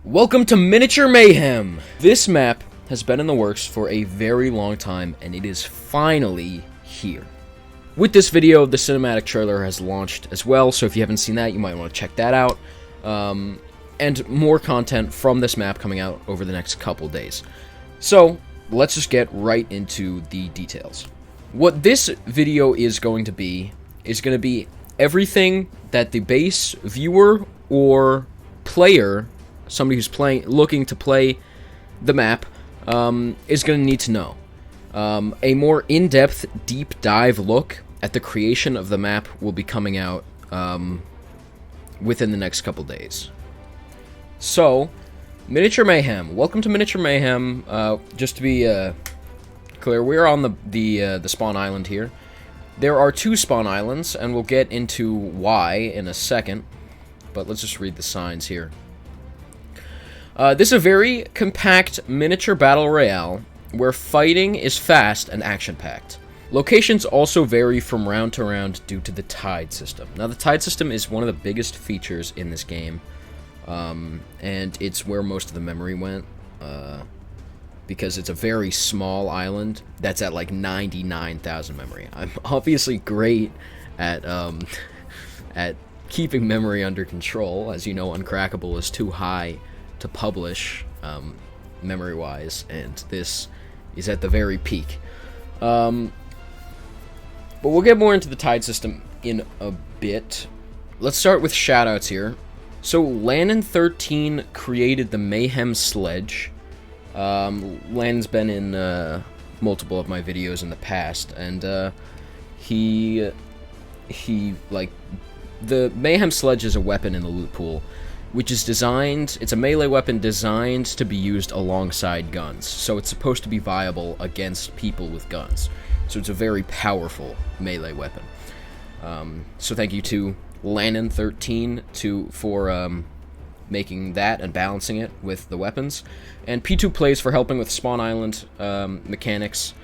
Welcome to Miniature Mayhem! This map has been in the works for a very long time, and it is finally here. With this video, the cinematic trailer has launched as well, so if you haven't seen that, you might want to check that out. And more content from this map coming out over the next couple days. So, let's just get right into the details. What this video is going to be everything that the base viewer or player, somebody who's looking to play the map, is going to need to know. A more in-depth, deep dive look at the creation of the map will be coming out within the next couple days. So, Miniature Mayhem. Welcome to Miniature Mayhem. Just to be clear, we're on the spawn island here. There are two spawn islands, and we'll get into why in a second. But let's just read the signs here. This is a very compact miniature battle royale where fighting is fast and action-packed. Locations also vary from round to round due to the tide system. Now, the tide system is one of the biggest features in this game, and it's where most of the memory went, because it's a very small island that's at like 99,000 memory. I'm obviously great at keeping memory under control. As you know, Uncrackable is too high to publish memory-wise, and this is at the very peak. But we'll get more into the tide system in a bit. Let's start with shoutouts here. So, Landon13 created the Mayhem sledge. Landon's been in multiple of my videos in the past, and he like, the Mayhem sledge is a weapon in the loot pool, which is designed, it's a melee weapon designed to be used alongside guns. So it's supposed to be viable against people with guns. So it's a very powerful melee weapon. So thank you to Landon13 for making that and balancing it with the weapons. And P2 Plays for helping with Spawn Island mechanics,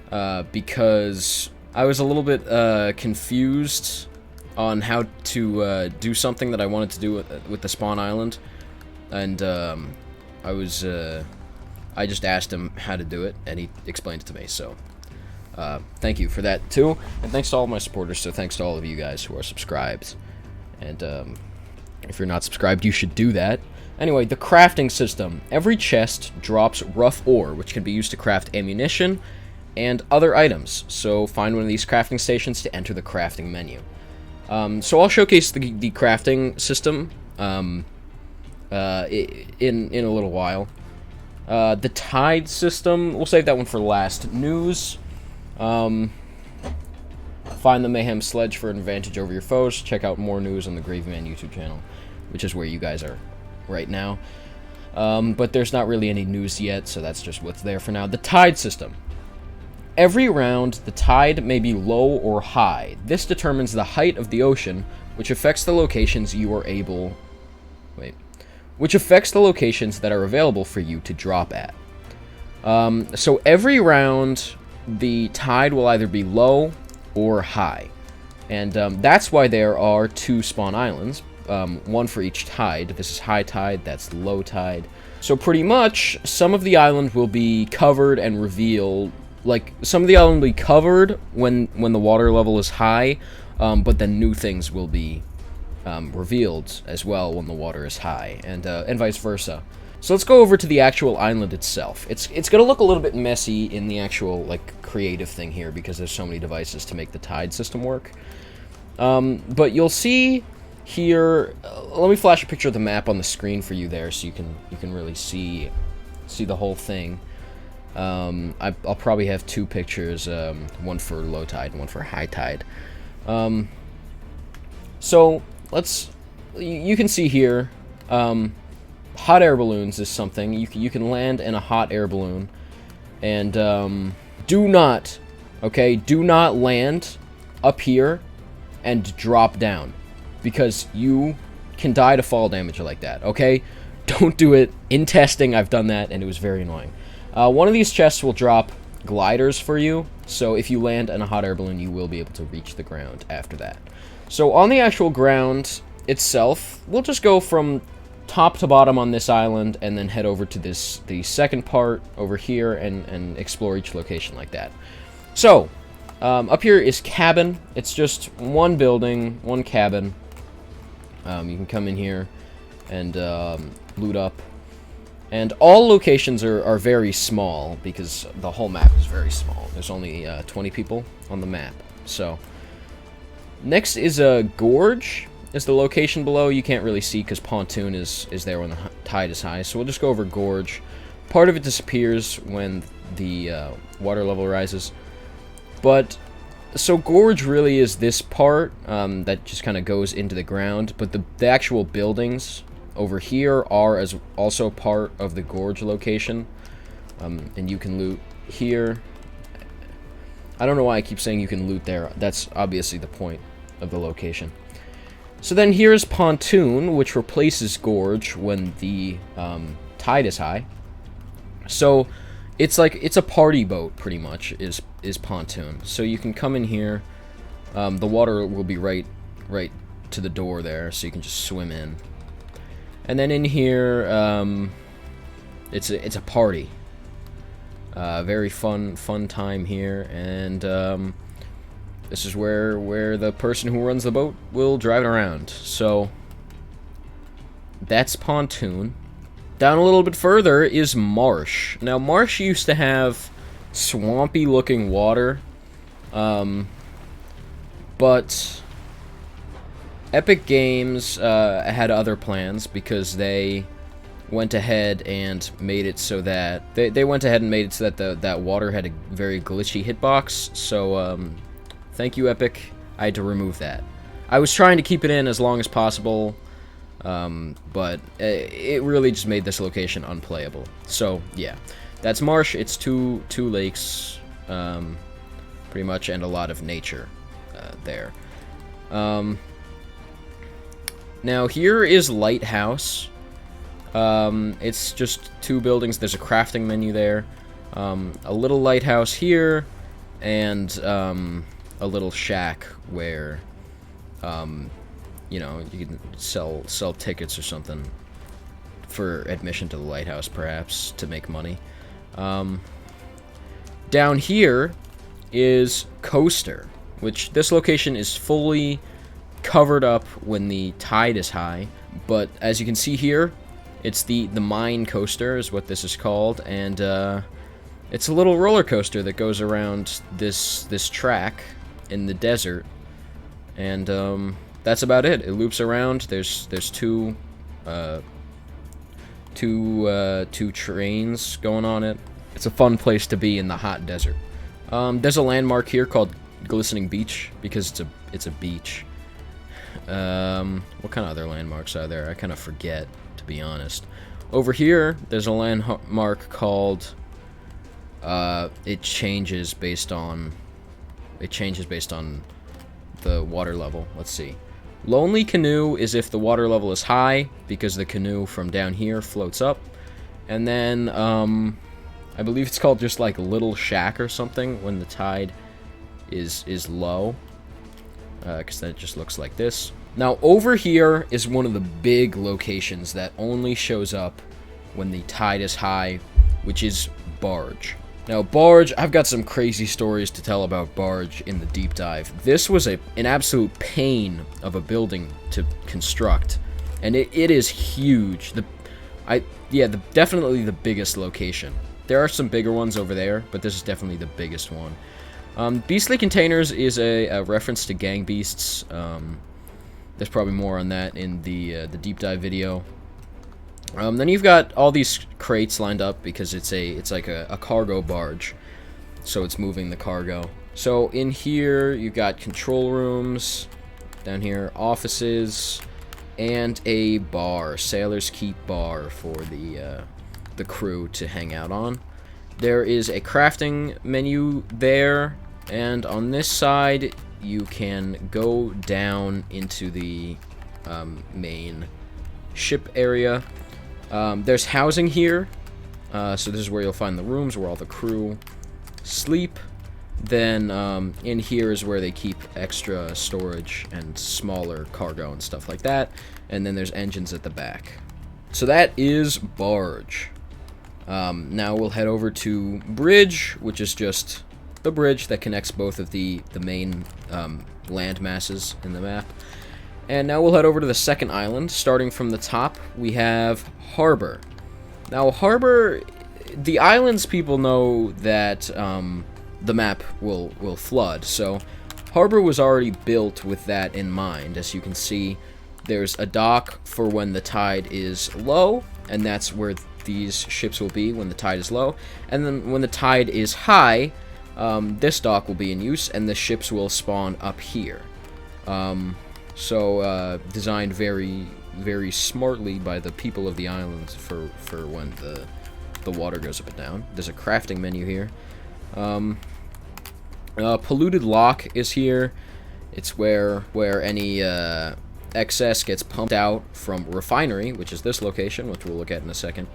because I was a little bit confused on how to do something that I wanted to do with the Spawn Island, and I just asked him how to do it, and he explained it to me, so thank you for that too, and thanks to all my supporters, so thanks to all of you guys who are subscribed, and if you're not subscribed, you should do that. Anyway, the crafting system. Every chest drops rough ore, which can be used to craft ammunition and other items, so find one of these crafting stations to enter the crafting menu. So I'll showcase the crafting system in a little while. The tide system, we'll save that one for last. News. Find the Mayhem sledge for an advantage over your foes. Check out more news on the Graveman YouTube channel, which is where you guys are right now. But there's not really any news yet, so that's just what's there for now. The tide system. Every round, the tide may be low or high. This determines the height of the ocean, which affects the locations you are able... which affects the locations that are available for you to drop at. So every round, the tide will either be low or high. And that's why there are two spawn islands, one for each tide. This is high tide, that's low tide. So pretty much, some of the island will be covered and revealed. Like, some of the island will be covered when the water level is high, but then new things will be revealed as well when the water is high, and vice versa. So let's go over to the actual island itself. It's going to look a little bit messy in the actual, like, creative thing here, because there's so many devices to make the tide system work. But you'll see here, let me flash a picture of the map on the screen for you there, so you can really see the whole thing. I'll probably have two pictures, one for low tide and one for high tide. So you can see here, hot air balloons is something. You can land in a hot air balloon, and do not land up here and drop down, because you can die to fall damage like that, okay? Don't do it. In testing, I've done that, and it was very annoying. One of these chests will drop gliders for you, so if you land in a hot air balloon, you will be able to reach the ground after that. So on the actual ground itself, we'll just go from top to bottom on this island, and then head over to the second part over here, and explore each location like that. So, up here is cabin. It's just one building, one cabin. You can come in here and loot up. And all locations are very small, because the whole map is very small. There's only 20 people on the map. So, next is a gorge. Is the location below. You can't really see because pontoon is there when the tide is high. So we'll just go over gorge. Part of it disappears when the water level rises. But, so gorge really is this part that just kind of goes into the ground. But the actual buildings over here are also part of the gorge location. And you can loot here. I don't know why I keep saying you can loot there. That's obviously the point of the location. So then here's pontoon, which replaces gorge when the tide is high. So it's a party boat, pretty much, is pontoon. So you can come in here. The water will be right to the door there, so you can just swim in. And then in here, it's a party. Very fun time here, and this is where the person who runs the boat will drive it around. So, that's pontoon. Down a little bit further is marsh. Now, marsh used to have swampy-looking water, but Epic Games had other plans, because they went ahead and made it so that that water had a very glitchy hitbox. So, thank you, Epic. I had to remove that. I was trying to keep it in as long as possible, but it really just made this location unplayable. So, yeah. That's marsh. It's two lakes, pretty much, and a lot of nature there. Now, here is Lighthouse. It's just two buildings. There's a crafting menu there. A little lighthouse here, and a little shack where, you know, you can sell tickets or something for admission to the lighthouse, perhaps, to make money. Down here is Coaster, which this location is fully covered up when the tide is high, but as you can see here, it's the mine coaster is what this is called, and it's a little roller coaster that goes around this track in the desert, and that's about it. It loops around. There's two trains going on it. It's a fun place to be in the hot desert. There's a landmark here called Glistening Beach, because it's a beach. What kind of other landmarks are there? I kind of forget, to be honest. Over here, there's a landmark called, it changes based on the water level. Let's see. Lonely Canoe is if the water level is high, because the canoe from down here floats up. And then, I believe it's called just like Little Shack or something when the tide is low. Because then it just looks like this. Now, over here is one of the big locations that only shows up when the tide is high, which is Barge. Now, Barge, I've got some crazy stories to tell about Barge in the deep dive. This was an absolute pain of a building to construct, and it is huge. Definitely the biggest location. There are some bigger ones over there, but this is definitely the biggest one. Beastly Containers is a reference to gang beasts. There's probably more on that in the deep dive video. Then you've got all these crates lined up because it's like a cargo barge, so it's moving the cargo. So in here you've got control rooms, down here offices, and a bar, Sailor's Keep bar for the crew to hang out on. There is a crafting menu there, and on this side you can go down into the main ship area. There's housing here, so this is where you'll find the rooms where all the crew sleep. Then in here is where they keep extra storage and smaller cargo and stuff like that. And then there's engines at the back. So that is Barge. Now we'll head over to Bridge, which is just the bridge that connects both of the main land masses in the map. And now we'll head over to the second island. Starting from the top, we have Harbor. Now, Harbor, the islands people know that the map will flood, so Harbor was already built with that in mind. As you can see, there's a dock for when the tide is low, and that's where these ships will be when the tide is low. And then when the tide is high, this dock will be in use, and the ships will spawn up here. So designed very, very smartly by the people of the islands for when the water goes up and down. There's a crafting menu here. Polluted Lock is here. It's where any excess gets pumped out from refinery, which is this location, which we'll look at in a second,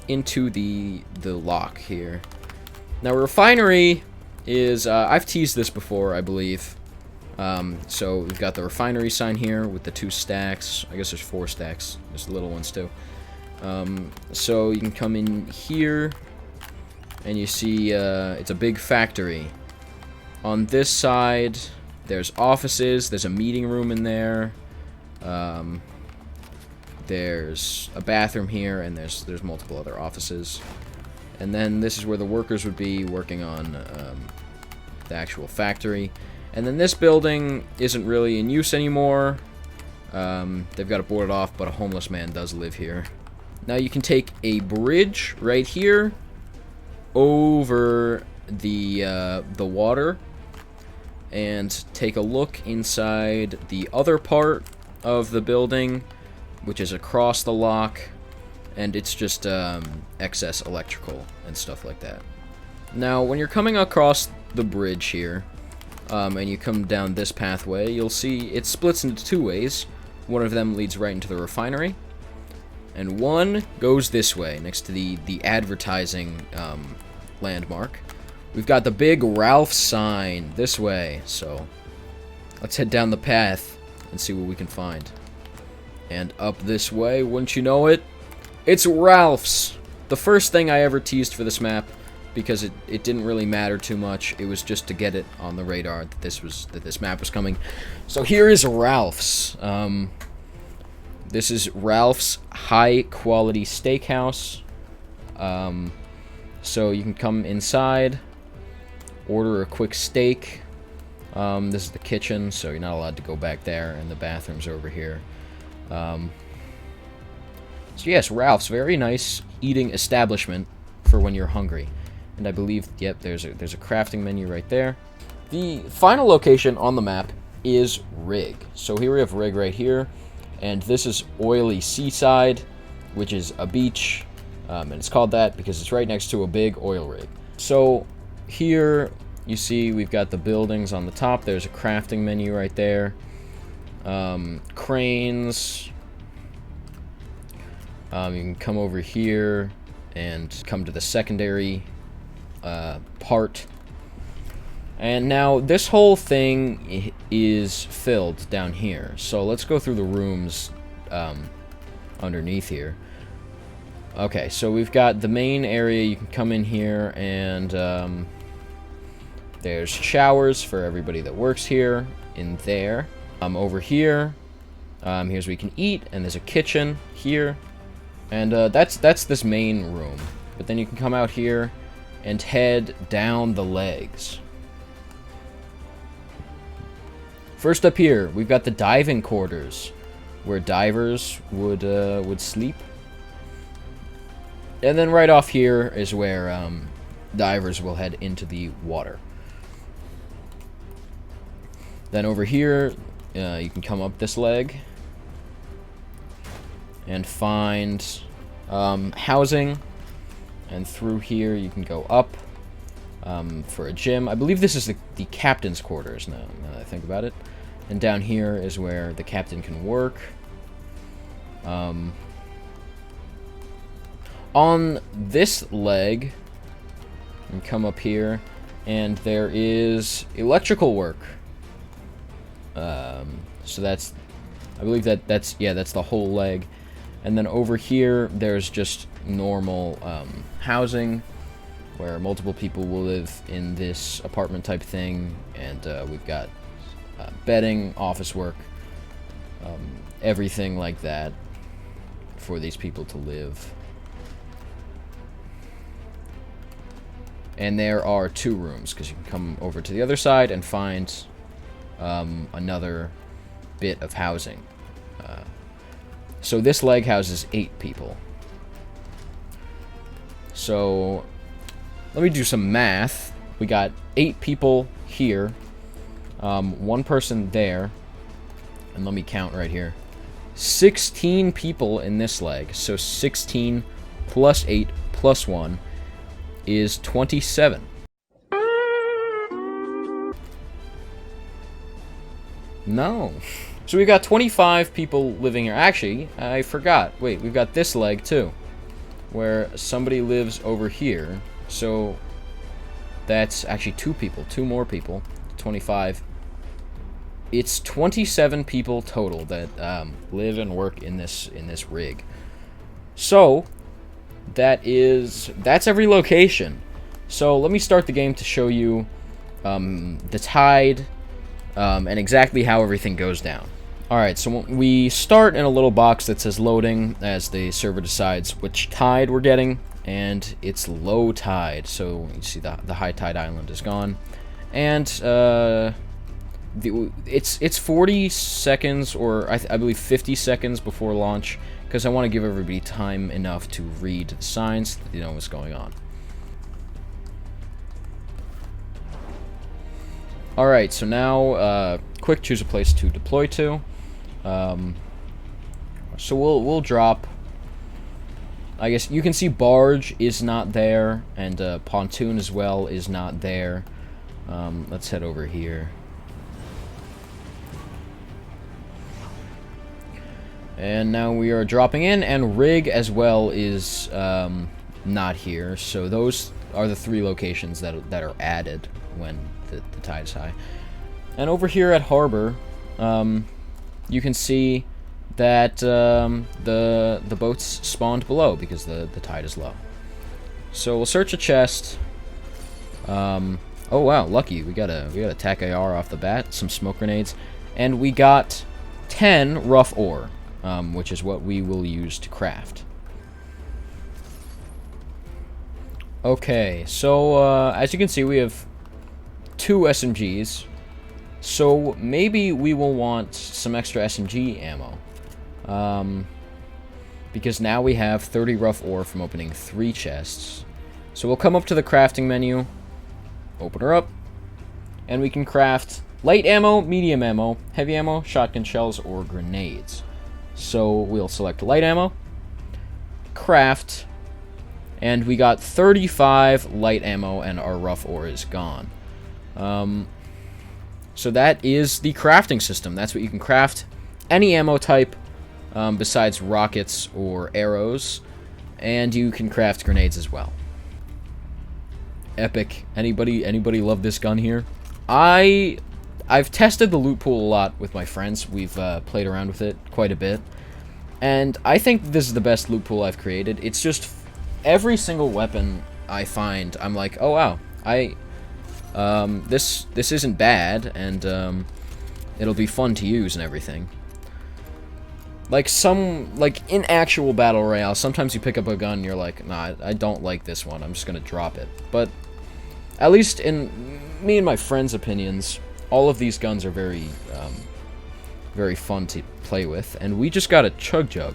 into the lock here. Now, refinery is I've teased this before, I believe. So we've got the refinery sign here with the 2 stacks. I guess there's 4 stacks. There's the little ones too. So you can come in here, and you see it's a big factory. On this side, there's offices. There's a meeting room in there. There's a bathroom here, and there's multiple other offices. And then this is where the workers would be working on the actual factory. And then this building isn't really in use anymore. They've got it boarded off, but a homeless man does live here. Now you can take a bridge right here over the water and take a look inside the other part of the building, which is across the lock, and it's just excess electrical and stuff like that. Now, when you're coming across the bridge here, and you come down this pathway, you'll see it splits into 2 ways. One of them leads right into the refinery, and one goes this way, next to the advertising landmark. We've got the big Ralph sign this way, so let's head down the path and see what we can find. And up this way, wouldn't you know it, it's Ralph's! The first thing I ever teased for this map, because it didn't really matter too much. It was just to get it on the radar that this map was coming. So here is Ralph's. This is Ralph's high quality steakhouse. So you can come inside, order a quick steak. This is the kitchen, so you're not allowed to go back there, and the bathroom's over here. So yes, Ralph's, very nice eating establishment for when you're hungry. And I believe, yep, there's a crafting menu right there. The final location on the map is Rig. So here we have Rig right here, and this is Oily Seaside, which is a beach, and it's called that because it's right next to a big oil rig. So here you see we've got the buildings on the top. There's a crafting menu right there. Cranes. You can come over here and come to the secondary part. And now this whole thing is filled down here. So let's go through the rooms underneath here. Okay, so we've got the main area. You can come in here, and there's showers for everybody that works here in there. Over here, here's where you can eat, and there's a kitchen here. And that's this main room. But then you can come out here and head down the legs. First up here, we've got the diving quarters, where divers would sleep. And then right off here is where divers will head into the water. Then over here, you can come up this leg and find housing. And through here, you can go up for a gym. I believe this is the captain's quarters now that I think about it. And down here is where the captain can work. On this leg, you can come up here, and there is electrical work. So that's, I believe that's the whole leg. And then over here, there's just normal housing, where multiple people will live in this apartment type thing. And we've got bedding, office work, everything like that for these people to live. And there are 2 rooms, because you can come over to the other side and find another bit of housing. So this leg houses 8 people. So let me do some math. We got 8 people here, 1 person there, and let me count right here. 16 people in this leg. So 16 plus 8 plus 1 is 27. No. So we've got 25 people living here. Actually, I forgot. Wait, we've got this leg too, where somebody lives over here. So that's actually 2 people, 2 more people, 25. It's 27 people total that live and work in this rig. So that's every location. So let me start the game to show you the tide and exactly how everything goes down. Alright, so we start in a little box that says loading as the server decides which tide we're getting, and it's low tide. So you see the high tide island is gone, and it's 40 seconds, or I believe 50 seconds before launch, because I want to give everybody time enough to read the signs, so you know what's going on. Alright, so now quick choose a place to deploy to. So we'll drop. I guess you can see barge is not there, and pontoon as well is not there. Let's head over here. And now we are dropping in, and rig as well is not here. So those are the 3 locations that are added when the tide is high. And over here at harbor, you can see that the boats spawned below because the tide is low. So we'll search a chest. Oh wow, lucky we got a TAC AR off the bat, some smoke grenades, and we got 10 rough ore, which is what we will use to craft. Okay, so as you can see, we have 2 SMGs. So maybe we will want some extra SMG ammo. Because now we have 30 rough ore from opening 3 chests. So we'll come up to the crafting menu, open her up, and we can craft light ammo, medium ammo, heavy ammo, shotgun shells, or grenades. So we'll select light ammo, craft, and we got 35 light ammo, and our rough ore is gone. So that is the crafting system. That's what you can craft. Any ammo type besides rockets or arrows, and you can craft grenades as well. Epic. Anybody love this gun here? I've tested the loot pool a lot with my friends. We've played around with it quite a bit, and I think this is the best loot pool I've created. It's just every single weapon I find, I'm like, oh wow, this isn't bad, and it'll be fun to use and everything. Like in actual Battle Royale, sometimes you pick up a gun and you're like, nah, I don't like this one, I'm just gonna drop it. But at least in me and my friends' opinions, all of these guns are very fun to play with. And we just got a Chug Jug.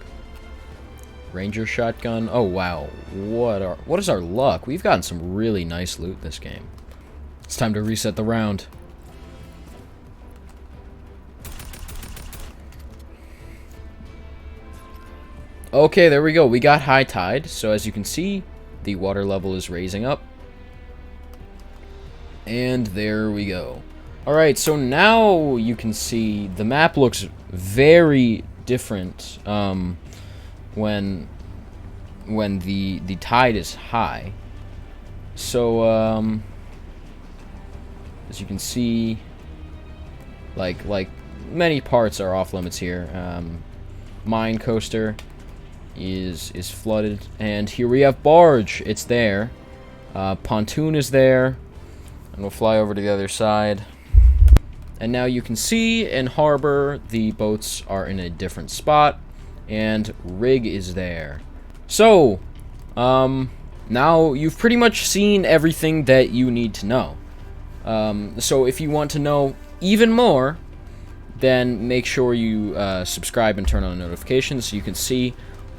Ranger shotgun. Oh wow, what is our luck? We've gotten some really nice loot this game. It's time to reset the round. Okay, there we go. We got high tide. So as you can see, the water level is raising up. And there we go. Alright, so now you can see the map looks very different when the tide is high. So as you can see, like many parts are off limits here. Mine coaster, is flooded. And here we have Barge. It's there. Pontoon is there. And we'll fly over to the other side. And now you can see in Harbor, the boats are in a different spot. And Rig is there. So, now you've pretty much seen everything that you need to know. So if you want to know even more, then make sure you subscribe and turn on notifications so you can see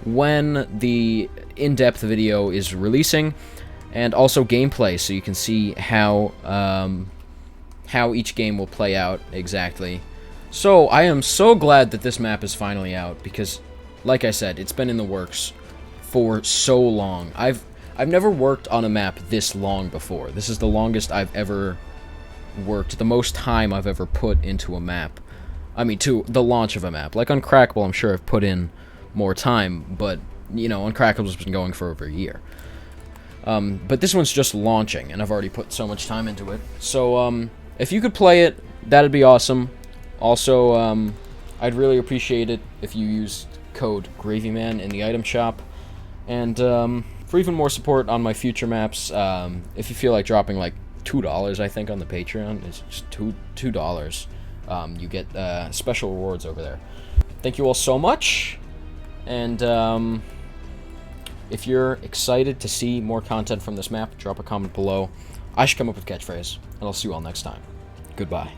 when the in-depth video is releasing, and also gameplay so you can see how each game will play out exactly. So I am so glad that this map is finally out because, like I said, it's been in the works for so long. I've never worked on a map this long before. This is the longest I've ever worked, the most time I've ever put into a map. I mean, to the launch of a map. Like Uncrackable, I'm sure I've put in more time, but, you know, Uncrackable's been going for over a year. But this one's just launching, and I've already put so much time into it. So, if you could play it, that'd be awesome. Also, I'd really appreciate it if you used code GravyMan in the item shop. And, for even more support on my future maps, if you feel like dropping, like, $2, I think, on the Patreon. It's just $2. You get special rewards over there. Thank you all so much. And if you're excited to see more content from this map, drop a comment below. I should come up with a catchphrase, and I'll see you all next time. Goodbye.